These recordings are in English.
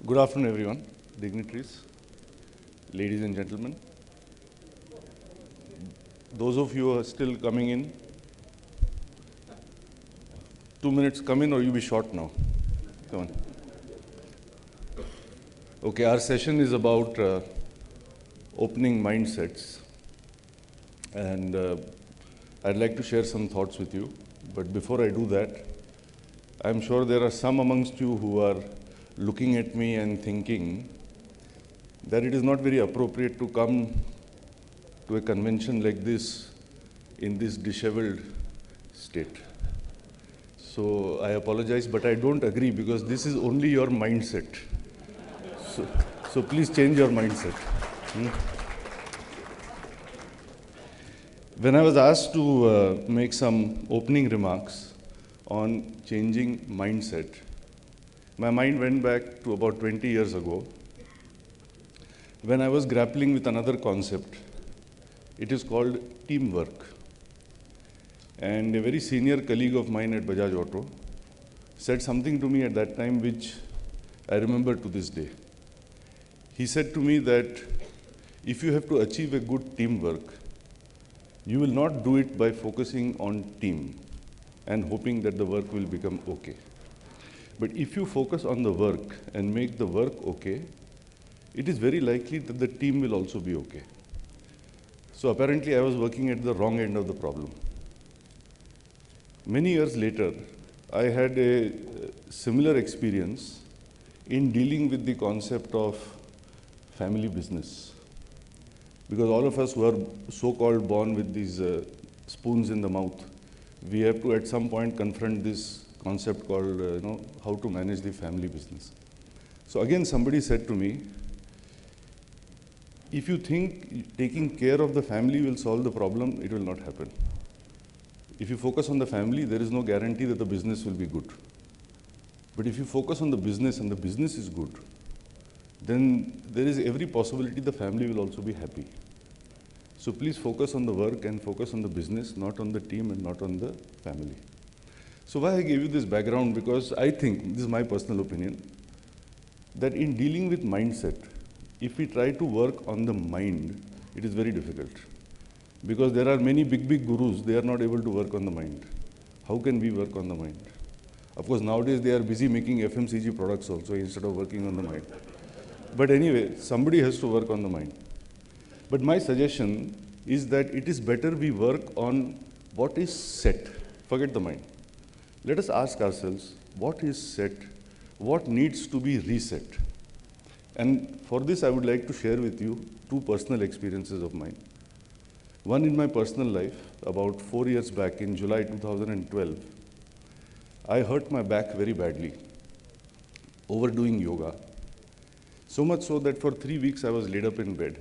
Good afternoon, everyone, dignitaries, ladies and gentlemen. Those of you who are still coming in, 2 minutes, come in or you be short now. Come on. Okay, our session is about opening mindsets. And I'd like to share some thoughts with you. But before I do that, I'm sure there are some amongst you who are looking at me and thinking that it is not very appropriate to come to a convention like this in this disheveled state. So I apologize, but I don't agree because this is only your mindset. So please change your mindset. When I was asked to make some opening remarks on changing mindset, my mind went back to about 20 years ago when I was grappling with another concept. It is called teamwork. And a very senior colleague of mine at Bajaj Auto said something to me at that time which I remember to this day. He said to me that if you have to achieve a good teamwork, you will not do it by focusing on team and hoping that the work will become okay. But if you focus on the work and make the work okay, it is very likely that the team will also be okay. So apparently I was working at the wrong end of the problem. Many years later, I had a similar experience in dealing with the concept of family business. Because all of us who are so-called born with these spoons in the mouth, we have to at some point confront this concept called, how to manage the family business. So again, somebody said to me, if you think taking care of the family will solve the problem, it will not happen. If you focus on the family, there is no guarantee that the business will be good. But if you focus on the business and the business is good, then there is every possibility the family will also be happy. So please focus on the work and focus on the business, not on the team and not on the family. So why I gave you this background? Because I think, this is my personal opinion, that in dealing with mindset, if we try to work on the mind, it is very difficult. Because there are many big gurus, they are not able to work on the mind. How can we work on the mind? Of course, nowadays they are busy making FMCG products also instead of working on the mind. But anyway, somebody has to work on the mind. But my suggestion is that it is better we work on what is set. Forget the mind. Let us ask ourselves, what is set? What needs to be reset? And for this, I would like to share with you two personal experiences of mine. One in my personal life, about 4 years back in July 2012, I hurt my back very badly, overdoing yoga. So much so that for 3 weeks I was laid up in bed.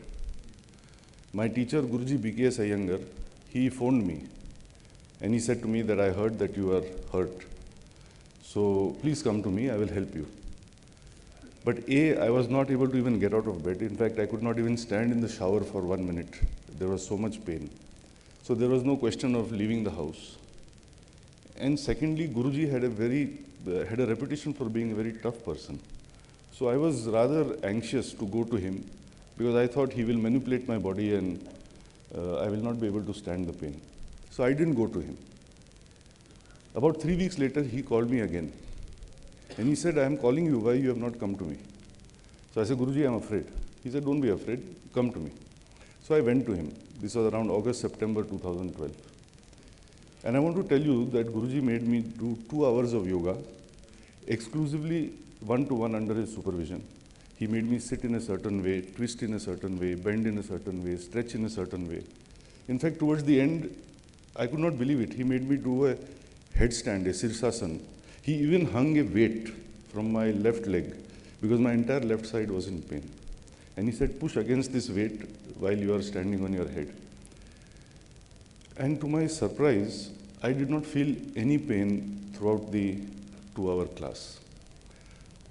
My teacher, Guruji BKS Iyengar, he phoned me and he said to me that I heard that you are hurt. So please come to me, I will help you. But I was not able to even get out of bed. In fact, I could not even stand in the shower for 1 minute. There was so much pain. So there was no question of leaving the house. And secondly, Guruji had a reputation for being a very tough person. So I was rather anxious to go to him because I thought he will manipulate my body and I will not be able to stand the pain. So I didn't go to him. About 3 weeks later, he called me again. And he said, I am calling you, why you have not come to me? So I said, Guruji, I am afraid. He said, don't be afraid, come to me. So I went to him. This was around August, September 2012. And I want to tell you that Guruji made me do 2 hours of yoga, exclusively one-to-one under his supervision. He made me sit in a certain way, twist in a certain way, bend in a certain way, stretch in a certain way. In fact, towards the end, I could not believe it. He made me do a headstand, a sirsasana. He even hung a weight from my left leg because my entire left side was in pain. And he said, push against this weight while you are standing on your head. And to my surprise, I did not feel any pain throughout the 2-hour class.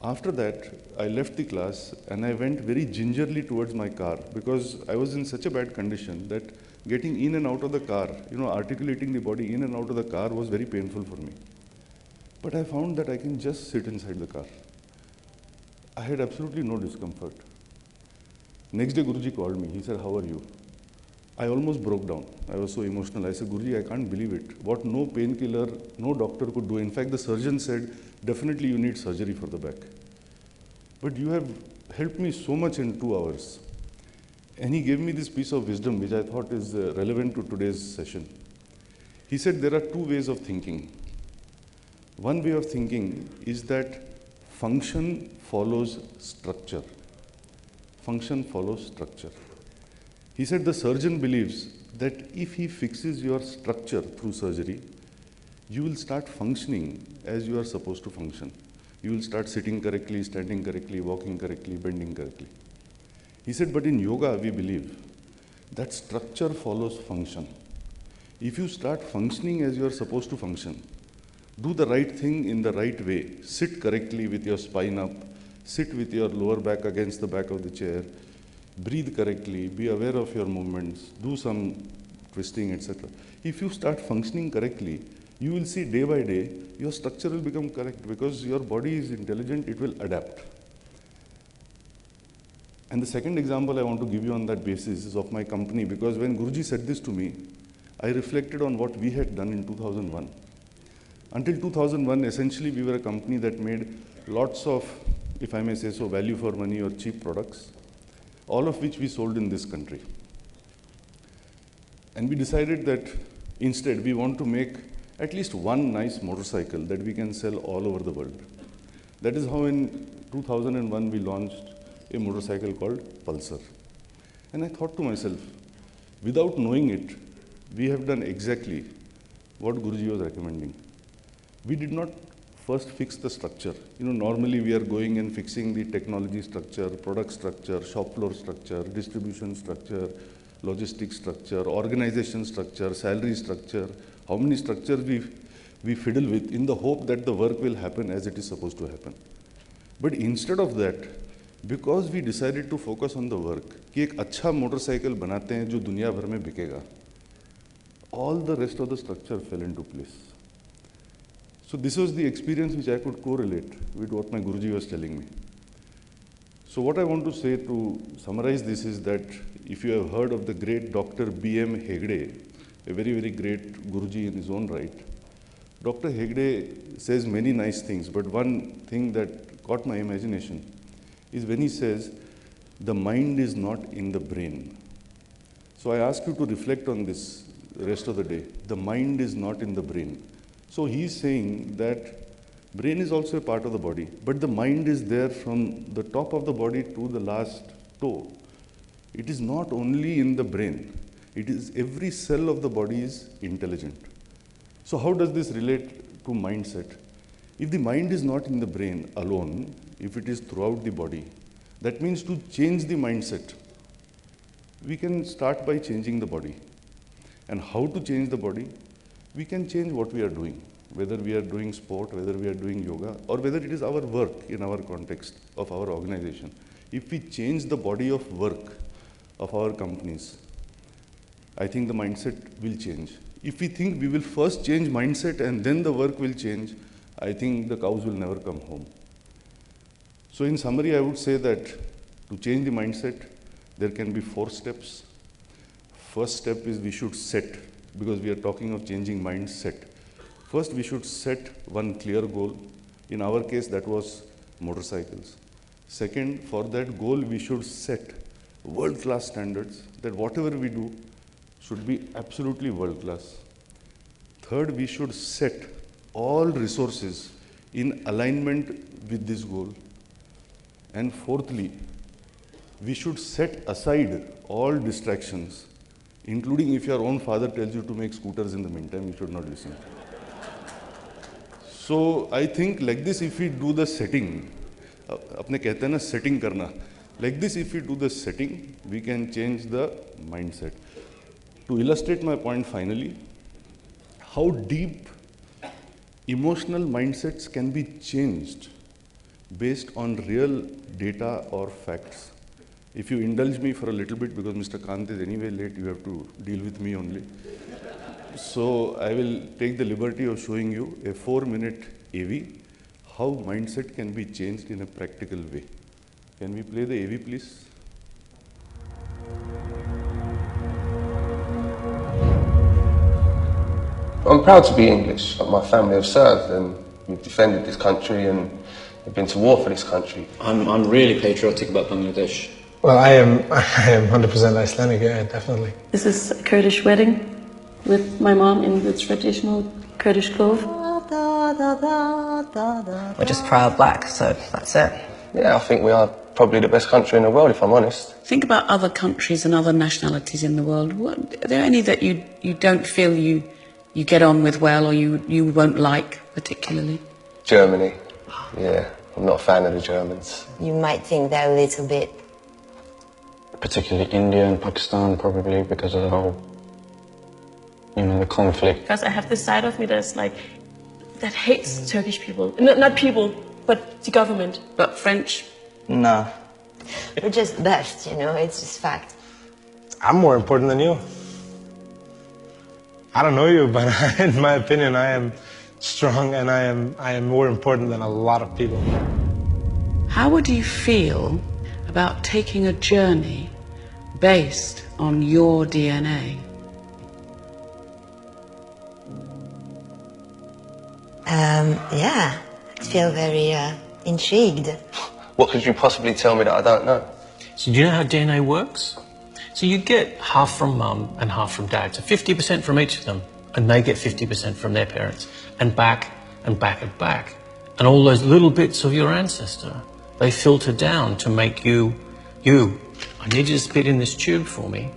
After that, I left the class and I went very gingerly towards my car because I was in such a bad condition that getting in and out of the car, articulating the body in and out of the car was very painful for me. But I found that I can just sit inside the car. I had absolutely no discomfort. Next day, Guruji called me. He said, "How are you?" I almost broke down. I was so emotional. I said, "Guruji, I can't believe it. What no painkiller, no doctor could do. In fact, the surgeon said, definitely you need surgery for the back. But you have helped me so much in 2 hours." And he gave me this piece of wisdom, which I thought is relevant to today's session. He said, there are two ways of thinking. One way of thinking is that function follows structure. Function follows structure. He said the surgeon believes that if he fixes your structure through surgery, you will start functioning as you are supposed to function. You will start sitting correctly, standing correctly, walking correctly, bending correctly. He said, but in yoga, we believe that structure follows function. If you start functioning as you are supposed to function, do the right thing in the right way, sit correctly with your spine up, sit with your lower back against the back of the chair, breathe correctly, be aware of your movements, do some twisting, etc. If you start functioning correctly, you will see day by day, your structure will become correct because your body is intelligent, it will adapt. And the second example I want to give you on that basis is of my company, because when Guruji said this to me, I reflected on what we had done in 2001. Until 2001, essentially we were a company that made lots of, if I may say so, value for money or cheap products, all of which we sold in this country. And we decided that instead we want to make at least one nice motorcycle that we can sell all over the world. That is how in 2001 we launched a motorcycle called Pulsar. And I thought to myself, without knowing it, we have done exactly what Guruji was recommending. We did not first fix the structure. Normally we are going and fixing the technology structure, product structure, shop floor structure, distribution structure, logistics structure, organization structure, salary structure, how many structures we fiddle with in the hope that the work will happen as it is supposed to happen. But instead of that, because we decided to focus on the work, कि एक अच्छा motorcycle बनाते हैं जो दुनिया भर में बिकेगा, all the rest of the structure fell into place. So this was the experience which I could correlate with what my Guruji was telling me. So what I want to say to summarize this is that if you have heard of the great Dr. B.M. Hegde, a very, very great Guruji in his own right, Dr. Hegde says many nice things, but one thing that caught my imagination is when he says, the mind is not in the brain. So I ask you to reflect on this the rest of the day. The mind is not in the brain. So he's saying that brain is also a part of the body, but the mind is there from the top of the body to the last toe. It is not only in the brain. It is every cell of the body is intelligent. So how does this relate to mindset? If the mind is not in the brain alone, if it is throughout the body, that means to change the mindset, we can start by changing the body. And how to change the body? We can change what we are doing, whether we are doing sport, whether we are doing yoga, or whether it is our work in our context of our organization. If we change the body of work of our companies, I think the mindset will change. If we think we will first change mindset and then the work will change, I think the cows will never come home. So in summary, I would say that to change the mindset, there can be 4 steps. First step is we should set, because we are talking of changing mindset. First, we should set one clear goal. In our case, that was motorcycles. Second, for that goal, we should set world-class standards, that whatever we do should be absolutely world-class. Third, we should set all resources in alignment with this goal. And fourthly, we should set aside all distractions, including if your own father tells you to make scooters in the meantime, you should not listen. So I think like this, if we do the setting, अपने कहते हैं ना setting करना, like this if we do the setting, we can change the mindset. To illustrate my point finally, how deep emotional mindsets can be changed based on real data or facts. If you indulge me for a little bit, because Mr. Kant is anyway late, you have to deal with me only. So I will take the liberty of showing you a 4-minute AV, how mindset can be changed in a practical way. Can we play the AV, please? I'm proud to be English. My family have served and we've defended this country and we've been to war for this country. I'm really patriotic about Bangladesh. Well, I am 100% Icelandic, yeah, definitely. This is a Kurdish wedding with my mom in the traditional Kurdish clove. We're just proud black, so that's it. Yeah, I think we are probably the best country in the world, if I'm honest. Think about other countries and other nationalities in the world. Are there any that you don't feel you get on with well, or you won't like particularly? Germany. Yeah, I'm not a fan of the Germans. You might think they're a little bit... Particularly India and Pakistan, probably, because of the whole, the conflict. Because I have this side of me that's like, that hates Turkish people. Not people, but the government. But French? No. We're just best, it's just fact. I'm more important than you. I don't know you, but in my opinion, I am strong and I am more important than a lot of people. How would you feel about taking a journey based on your DNA? Yeah, I feel very intrigued. What could you possibly tell me that I don't know? So do you know how DNA works? So you get half from mum and half from dad, so 50% from each of them, and they get 50% from their parents, and back and back and back. And all those little bits of your ancestor, they filter down to make you, you. I need you to spit in this tube for me.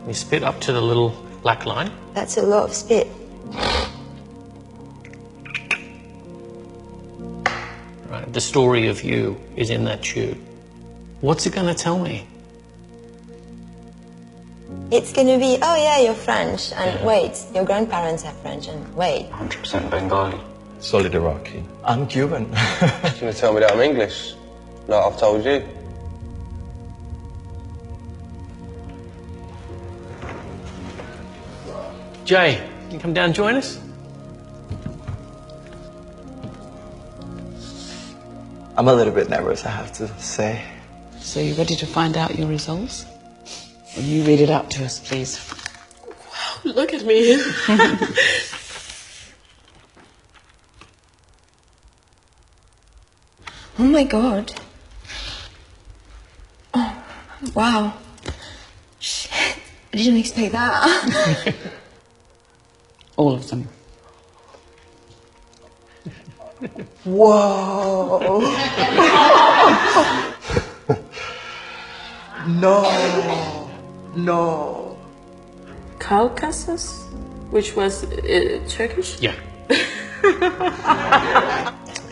You spit up to the little black line. That's a lot of spit. Right, the story of you is in that tube. What's it going to tell me? It's going to be, oh yeah, you're French, and wait, your grandparents are French, and wait. 100% Bengali. Solid Iraqi. I'm Cuban. You're going to tell me that I'm English, like I've told you. Jay, can you come down and join us? I'm a little bit nervous, I have to say. So you ready to find out your results? Will you read it out to us, please? Wow, look at me. Oh my God. Oh, wow. Shit, I didn't expect that. All of them. Whoa! No. Caucasus, which was Turkish? Yeah.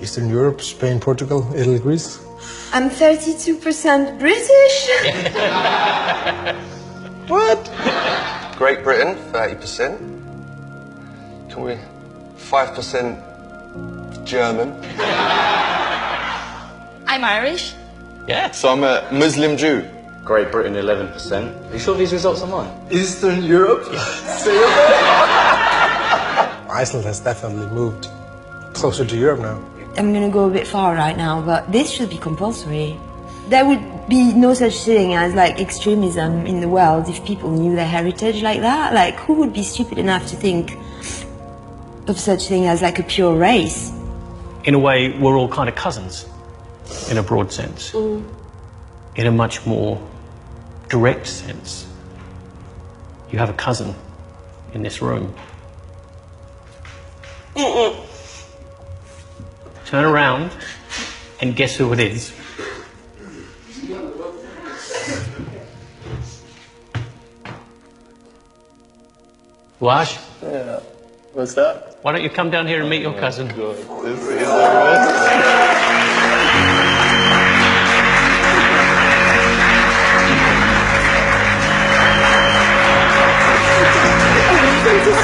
Eastern Europe, Spain, Portugal, Italy, Greece. I'm 32% British. What? Great Britain, 30%. Can we... 5% German. I'm Irish. Yeah. So I'm a Muslim Jew. Great Britain, 11%. Are you sure these results are mine? Eastern Europe? Iceland has definitely moved closer to Europe now. I'm gonna go a bit far right now, but this should be compulsory. There would be no such thing as extremism in the world if people knew their heritage like that. Who would be stupid enough to think of such thing as a pure race? In a way, we're all kind of cousins, in a broad sense. In a much more direct sense, you have a cousin in this room. Turn around and guess who it is. Wash? Yeah. What's that? Why don't you come down here and meet your cousin? God, this is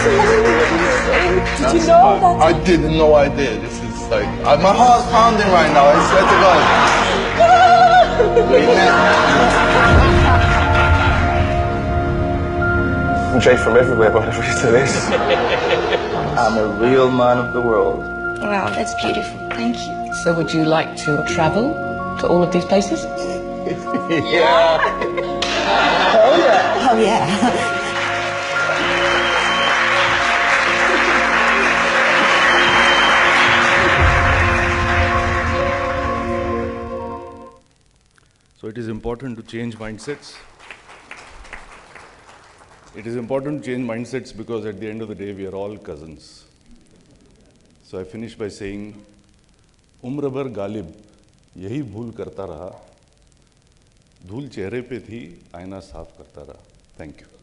hilarious. Did you know that? I didn't know I did. This is my heart's pounding right now. I swear to God. I'm Jay from everywhere, but whatever it is. I'm a real man of the world. Wow, that's beautiful. Thank you. So would you like to travel to all of these places? Yeah. Oh yeah. So it is important to change mindsets. It is important to change mindsets because at the end of the day, we are all cousins. So I finish by saying, उम्र भर गालिब यही भूल करता रहा, धूल चेहरे पे थी, आईना साफ करता रहा. Thank you.